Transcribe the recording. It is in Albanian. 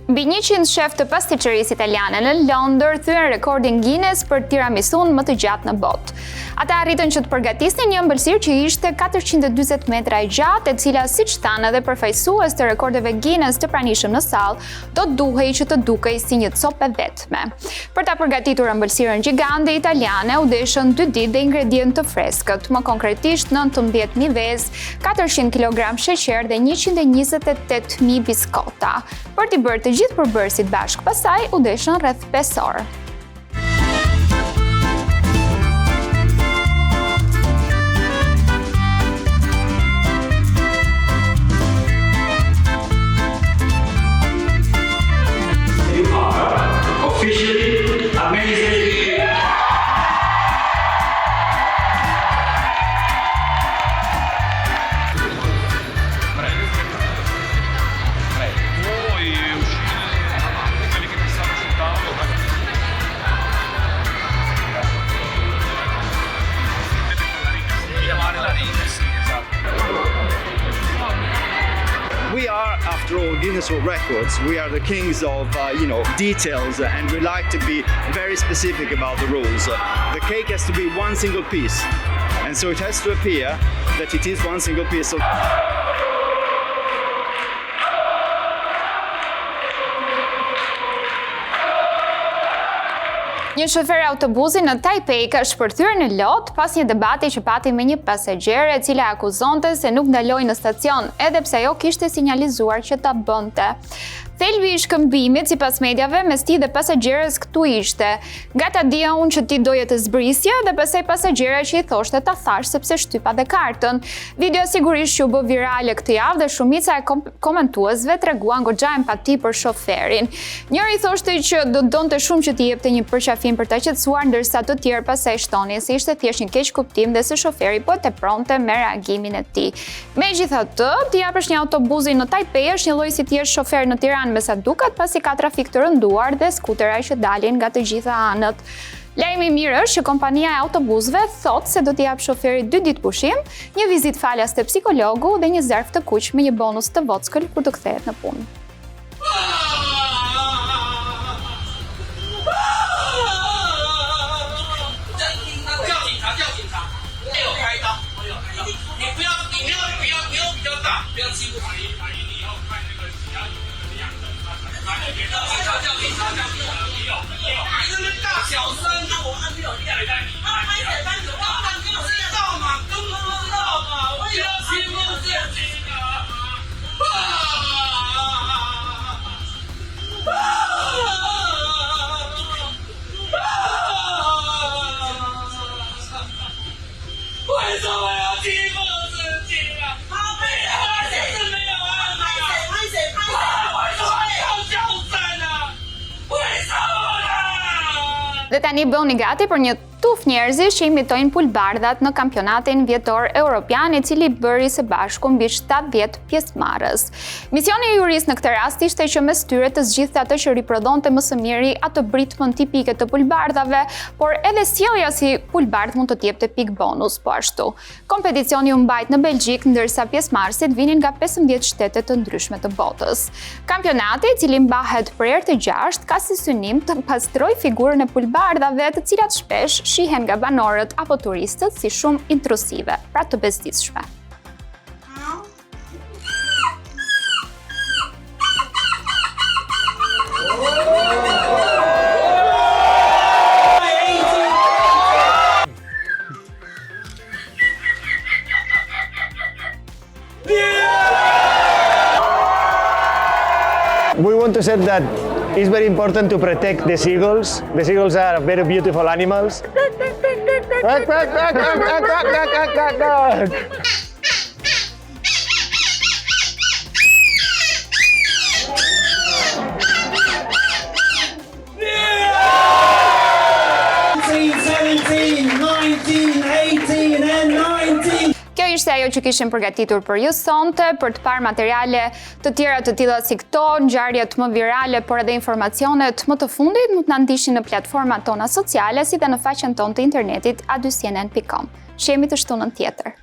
Mbi 100 shef të pasticërisë italiane në Londër thyen rekordin Guinness për tiramisun më të gjatë në botë. Ata arritën që të përgatisnin një ëmbëlsirë që ishte 440 metra e gjatë, e cila, siç thanë edhe përfaqësues të rekordeve Guinness të pranishëm në sallë, do duhej që të dukej si një copë e vetme. Për ta përgatitur ëmbëlsirën gjigande italiane u deshën 2 ditë dhe ingredientë të freskët, më konkretisht 19.000 vezë, 400 kg sheqer dhe 128.000 biskota. Për t'i bërë të gjithë përbërësit bashkë pasaj, u deshën rreth 5 orë. We are, after all, Guinness World Records. We are the kings of, details, and we like to be very specific about the rules. The cake has to be one single piece, and so it has to appear that it is one single piece. Një shofer autobusi në Taipei ka shpërthyer në lot pas një debati që pati me një pasagjere e cila akuzonte se nuk ndaloi në stacion, edhe pse ajo kishte sinjalizuar që ta bënte. Thelbi i shkëmbimit, sipas mediave, mes tij dhe pasagjeres këtu ishte: "Nga ta dija unë që ti doje të zbrisje", dhe pastaj pasagjera që i thoshte ta thash sepse shtypa dhe kartën. Video sigurisht që u bë virale këtë javë dhe shumica e komentuesve treguan goxha empati për shoferin. Njëri thoshte që do donte shumë që t'i jepte një përqafim për ta qetësuar, ndërsa të tjerë pastaj shtonin se ishte thjesht një keq kuptim dhe se shoferi po tepronte me reagimin e tij. Megjithatë, t'i japësh një autobusi në Taipei është një lloj si t'jesh shofer në Tiranë me sa duket, pasi ka trafik të rënduar dhe skutera që dalin nga të gjitha anët. Lajmi i mirë është që kompania e autobusëve thotë se do t'i jap shoferit 2 ditë pushim, një vizitë falas te psikologu dhe një zarf të kuq me një bonus të vockël kur të kthehet në punë. Dhe tani bëuni gati për një tuf njerëzish që imitojnë pulbardhat në kampionatin vjetor europian, i cili bëri së bashku mbi 70 pjesëmarrës. Misioni i juris në këtë rast ishte që mes tyre të zgjidhte atë që riprodhonte më së miri atë britmën tipike të pulbardhave, por edhe sjellja si pulbardh mund të të jepte pik bonus po ashtu. Kompeticioni u mbajt në Belgjik, ndërsa pjesëmarrësit vinin nga 15 shtete të ndryshme të botës. Kampionati, i cili mbahet për herë të 6, ka si synim të pastrojë figurën e pulbardhave, të cilat shpesh shihen nga banorët apo turistët si shumë intrusive, pra të bezdisshme. We want to say that it's very important to protect the seagulls. The seagulls are very beautiful animals. Ishte ajo që kishim përgatitur për ju sonte. Për të parë materiale të tjera të tilla si këto, ngjarjet më virale, por edhe informacionet më të fundit, mund të na ndiqni në platformat tona sociale, si dhe në faqen tonë të internetit a2cnn.com. Shihemi të shtunën tjetër.